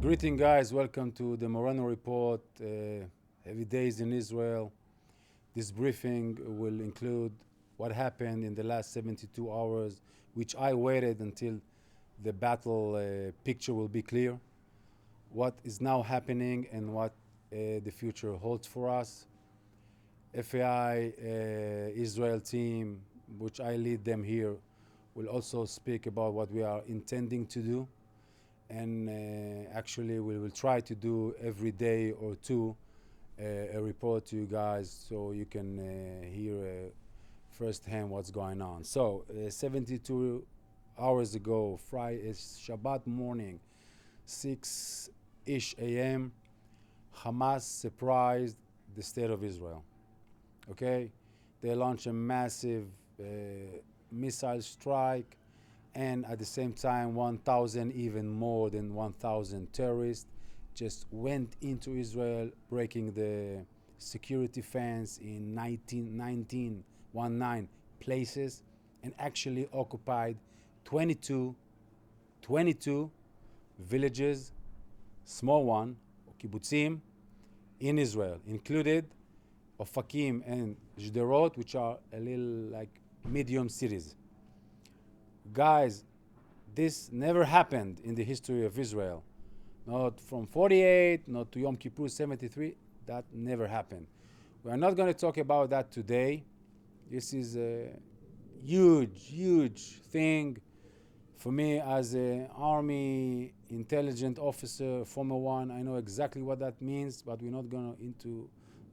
Greeting, guys. Welcome to the Moreno report. Heavy days in Israel. This briefing will include what happened in the last 72 hours, which I waited until the battle picture will be clear. What is now happening and what the future holds for us. FAI Israel team, which I lead them here, will also speak about what we are intending to do. And actually we will try to do every day or two a report to you guys so you can hear firsthand what's going on. So 72 hours ago, Friday, Shabbat morning, 6-ish a.m., Hamas surprised the state of Israel. Okay, they launched a massive missile strike, and at the same time 1,000, even more than 1,000 terrorists just went into Israel, breaking the security fence in 19 places, and actually occupied 22 villages, small one, kibbutzim, in Israel, included Ofakim and Jderot, which are a little like medium cities. Guys, this never happened in the history of Israel. Not from 48, not to Yom Kippur 73. That never happened. We are not going to talk about that today. This is a huge thing for me as an army intelligence officer, former one. I know exactly what that means, but we're not going into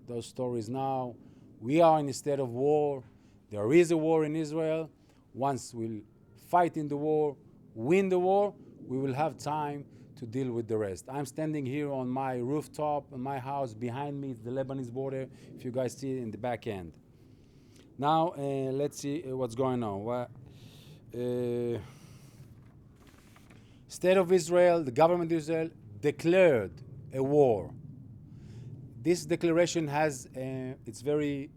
those stories now. We are in a state of war. There is a war in Israel. Once we'll fight in the war, win the war, we will have time to deal with the rest. I'm standing here on my rooftop in my house. Behind me is the Lebanese border, if you guys see it in the back end. Now, let's see what's going on. State of Israel, the government of Israel declared a war. This declaration has, it's very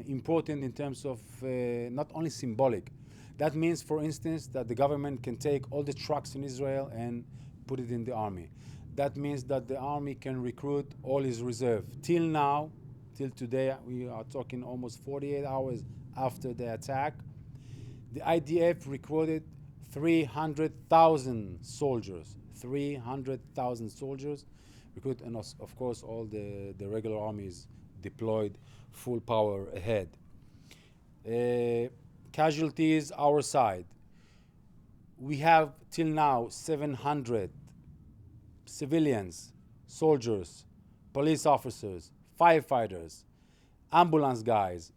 important in terms of not only symbolic. That means, for instance, that the government can take all the trucks in Israel and put it in the army. That means that the army can recruit all his reserve. Till now, till today, we are talking almost 48 hours after the attack, the IDF recruited 300,000 soldiers. 300,000 soldiers recruit, and of course all the regular armies deployed full power ahead. Casualties our side. We have till now 700 civilians, soldiers, police officers, firefighters, ambulance guys,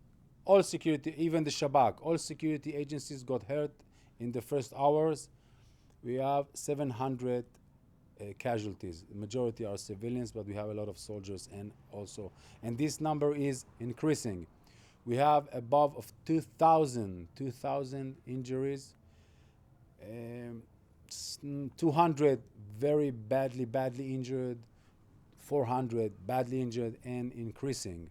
all security, even the Shabak, all security agencies got hurt in the first hours. We have 700 casualties. The majority are civilians, but we have a lot of soldiers and this number is increasing. We have above of 2,000 injuries, 200 very badly injured, 400 badly injured, and increasing.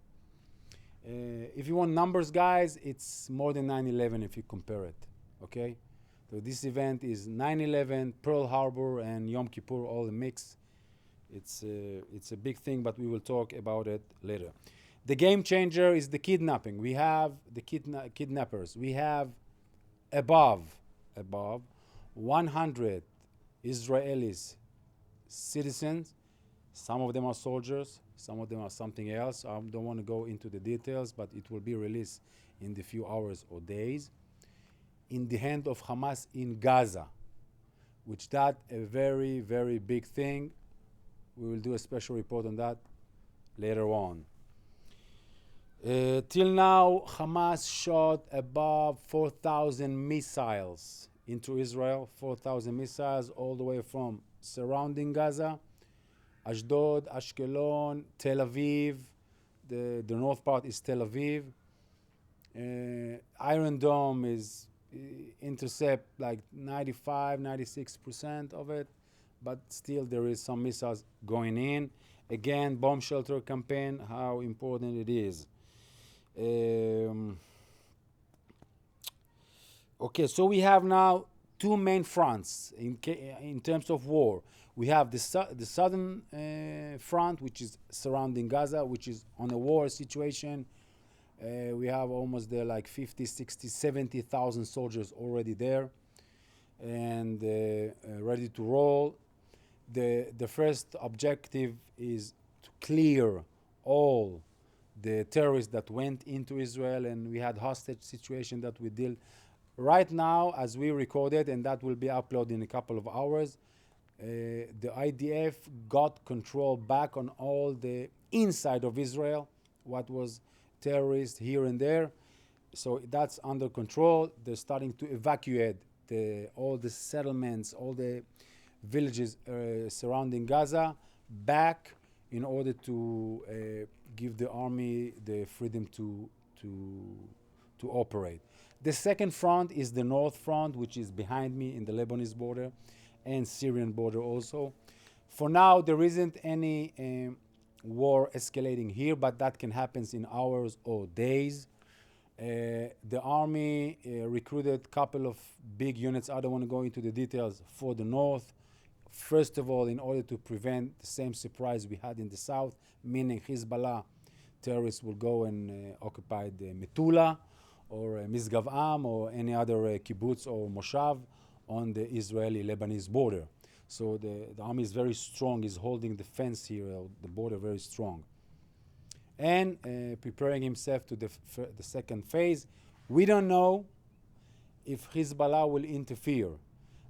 If you want numbers, guys, it's more than 9/11 if you compare it. Okay, so this event is 9/11, Pearl Harbor, and Yom Kippur all a mix. It's a big thing, but we will talk about it later. The game changer is the kidnapping. We have the kidnappers. We have above 100 Israelis citizens. Some of them are soldiers. Some of them are something else. I don't want to go into the details, but it will be released in the few hours or days. In the hand of Hamas in Gaza, which that a very big thing. We will do a special report on that later on. Till now, Hamas shot above 4,000 missiles into Israel, 4,000 missiles all the way from surrounding Gaza, Ashdod, Ashkelon, Tel Aviv. The north part is Tel Aviv. Iron Dome is intercept like 95-96% of it, but still there is some missiles going in. Again, bomb shelter campaign, how important it is. Okay, so we have now two main fronts in terms of war. We have the southern front, which is surrounding Gaza, which is on a war situation. We have almost there like 50, 60, 70,000 soldiers already there and ready to roll. The first objective is to clear all the terrorists that went into Israel, and we had hostage situation that we deal right now as we recorded, and that will be uploaded in a couple of hours. The IDF got control back on all the inside of Israel, what was terrorists here and there. So that's under control. They're starting to evacuate all the settlements, all the villages surrounding Gaza back in order to give the army the freedom to operate. The second front is the north front, which is behind me in the Lebanese border and Syrian border also. For now, there isn't any war escalating here, but that can happen in hours or days. The army recruited a couple of big units. I don't want to go into the details for the north. First of all, in order to prevent the same surprise we had in the south, meaning Hezbollah terrorists will go and occupy the Metula or Misgav Am or any other kibbutz or moshav on the Israeli-Lebanese border. So the army is very strong, is holding the fence here, the border very strong. And preparing himself to the second phase. We don't know if Hezbollah will interfere.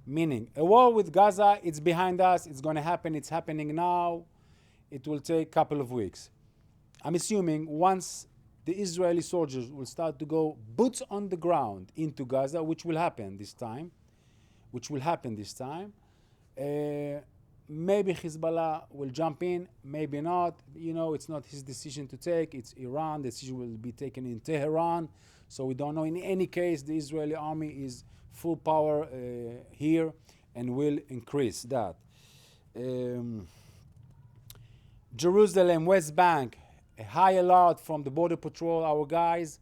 Meaning, a war with Gaza, it's behind us, it's going to happen, it's happening now. It will take a couple of weeks. I'm assuming once the Israeli soldiers will start to go boots on the ground into Gaza, which will happen this time, maybe Hezbollah will jump in, maybe not. You know, it's not his decision to take, it's Iran. The decision will be taken in Tehran. So we don't know. In any case, the Israeli army is full power here and will increase that. Jerusalem, West Bank, a high alert from the border patrol, our guys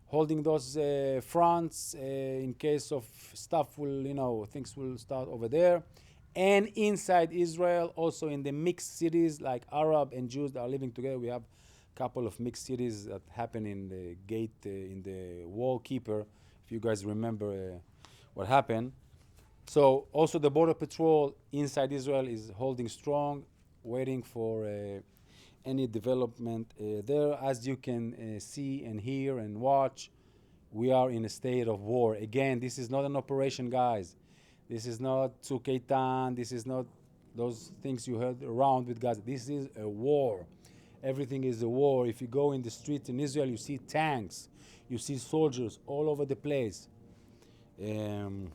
holding those fronts in case of stuff will, things will start over there. And inside Israel, also in the mixed cities like Arab and Jews that are living together. We have a couple of mixed cities that happen in the gate, in the wall keeper, if you guys remember what happened. So also the border patrol inside Israel is holding strong, waiting for any development there. As you can see and hear and watch, we are in a state of war. Again, this is not an operation, guys. This is not Tzuk Eitan. This is not those things you heard around with Gaza. This is a war. Everything is a war. If you go in the streets in Israel, you see tanks. You see soldiers all over the place. It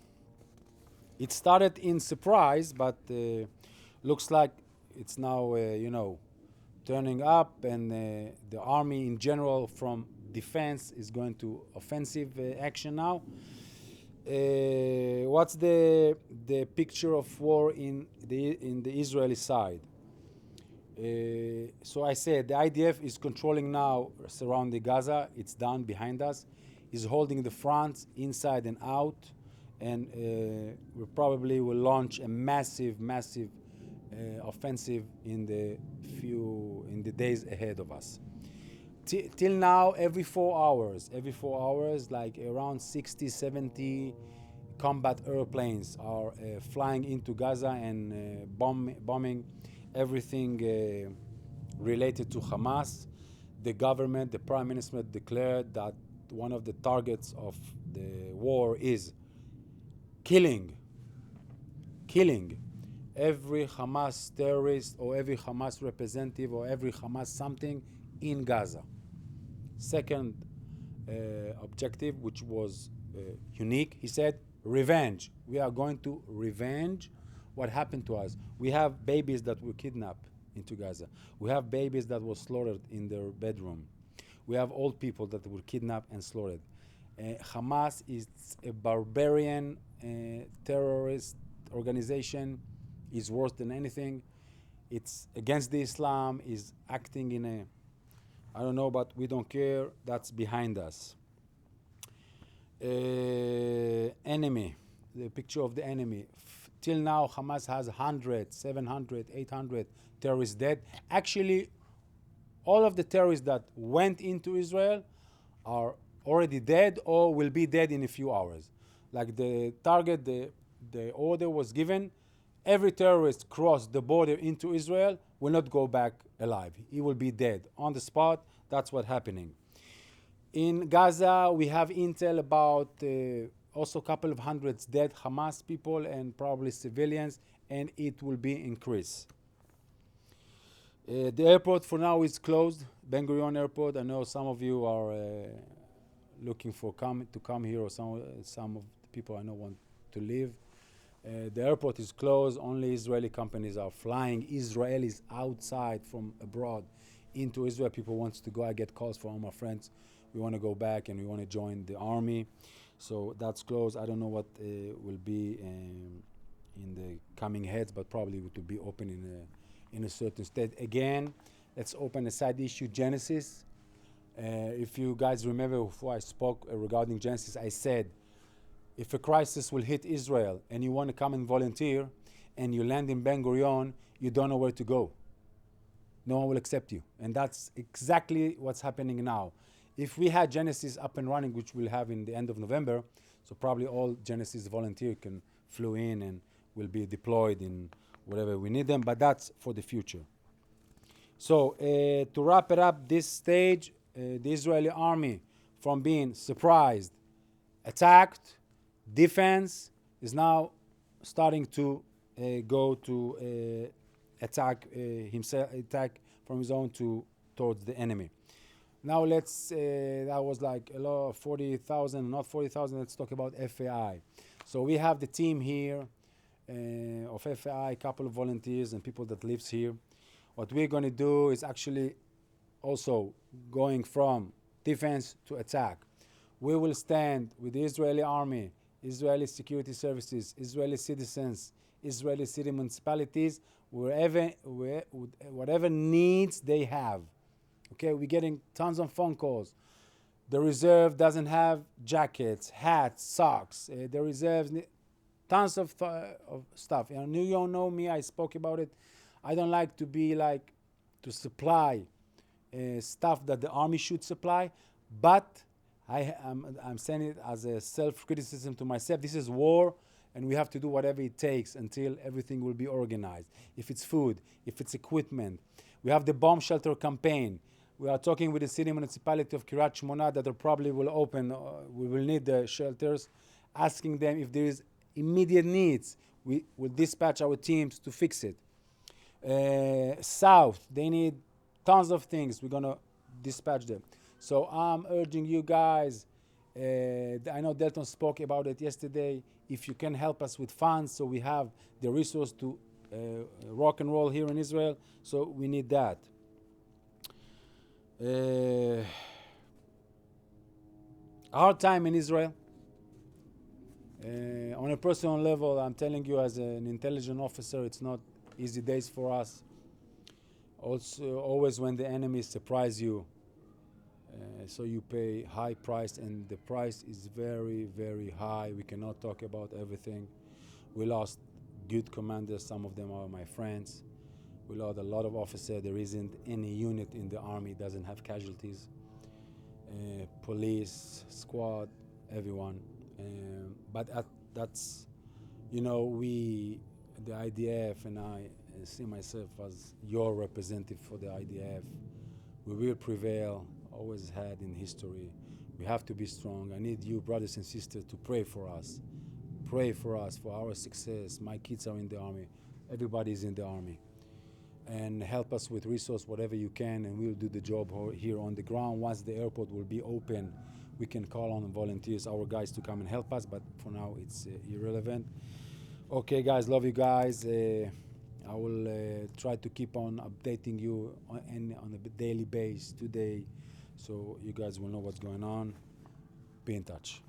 started in surprise, but looks like it's now, turning up, and the army in general from defense is going to offensive action now. What's the picture of war in the Israeli side? So I said the IDF is controlling now surrounding Gaza. It's done behind us. Is holding the front inside and out, and we probably will launch a massive offensive in the days ahead of us. Till now, every 4 hours, like around 60, 70 combat airplanes are flying into Gaza and bombing everything related to Hamas. The government, the prime minister declared that one of the targets of the war is killing every Hamas terrorist or every Hamas representative or every Hamas something in Gaza. Second objective, which was unique, he said, revenge. We are going to revenge what happened to us. We have babies that were kidnapped into Gaza. We have babies that were slaughtered in their bedroom. We have old people that were kidnapped and slaughtered. Hamas is a barbarian terrorist organization. Is worse than anything. It's against the Islam, is acting in a, I don't know, but we don't care. That's behind us. Enemy. the picture of the enemy. Till now, Hamas has 100, 700, 800 terrorists dead. Actually, all of the terrorists that went into Israel are already dead or will be dead in a few hours. Like the target, the order was given, every terrorist crossed the border into Israel will not go back alive. He will be dead on the spot. That's what's happening. In Gaza, we have intel about also a couple of hundreds dead Hamas people and probably civilians, and it will be increased. The airport for now is closed, Ben Gurion Airport. I know some of you are looking for to come here, or some of the people I know want to leave. The airport is closed. Only Israeli companies are flying Israelis outside from abroad into Israel. People want to go. I get calls from all my friends. We want to go back and we want to join the army. So that's closed. I don't know what will be in the coming heads, but probably it will be open in a certain state. Again, let's open a side issue, Genesis. If you guys remember before I spoke regarding Genesis, I said, if a crisis will hit Israel and you want to come and volunteer and you land in Ben Gurion, you don't know where to go. No one will accept you. And that's exactly what's happening now. If we had Genesis up and running, which we'll have in the end of November, so probably all Genesis volunteers can flew in and will be deployed in whatever we need them, but that's for the future. So to wrap it up, this stage, the Israeli army, from being surprised, attacked, defense, is now starting to go to attack from his own towards the enemy. Now let's, that was like a lot of 40,000, not 40,000, let's talk about FAI. So we have the team here of FAI, a couple of volunteers and people that lives here. What we're going to do is actually also going from defense to attack. We will stand with the Israeli army, Israeli security services, Israeli citizens, Israeli city municipalities, whatever needs they have. Okay, we're getting tons of phone calls. The reserve doesn't have jackets, hats, socks. The reserves need tons of stuff. You know me, I spoke about it. I don't like to be like to supply stuff that the army should supply, but I'm saying it as a self-criticism to myself. This is war, and we have to do whatever it takes until everything will be organized. If it's food, if it's equipment. We have the bomb shelter campaign. We are talking with the city municipality of Kiryat Shmona that probably will open, we will need the shelters, asking them if there is immediate needs. We will dispatch our teams to fix it. South, they need tons of things. We're going to dispatch them. So I'm urging you guys, I know Delton spoke about it yesterday, if you can help us with funds so we have the resource to rock and roll here in Israel, so we need that. Hard time in Israel. On a personal level, I'm telling you as an intelligence officer, it's not easy days for us. Also, always when the enemy surprise you, so you pay high price, and the price is very, very high. We cannot talk about everything. We lost good commanders. Some of them are my friends. We lost a lot of officers. There isn't any unit in the army doesn't have casualties. Police, squad, everyone. But that's, you know, the IDF, and I see myself as your representative for the IDF. We will prevail, always had in history. We have to be strong. I need you, brothers and sisters, to pray for us. Pray for us, for our success. My kids are in the army. Everybody's in the army. And help us with resource, whatever you can, and we'll do the job here on the ground. Once the airport will be open, we can call on volunteers, our guys, to come and help us, but for now it's irrelevant. Okay, guys, love you guys. I will try to keep on updating you on a daily basis today, so you guys will know what's going on. Be in touch.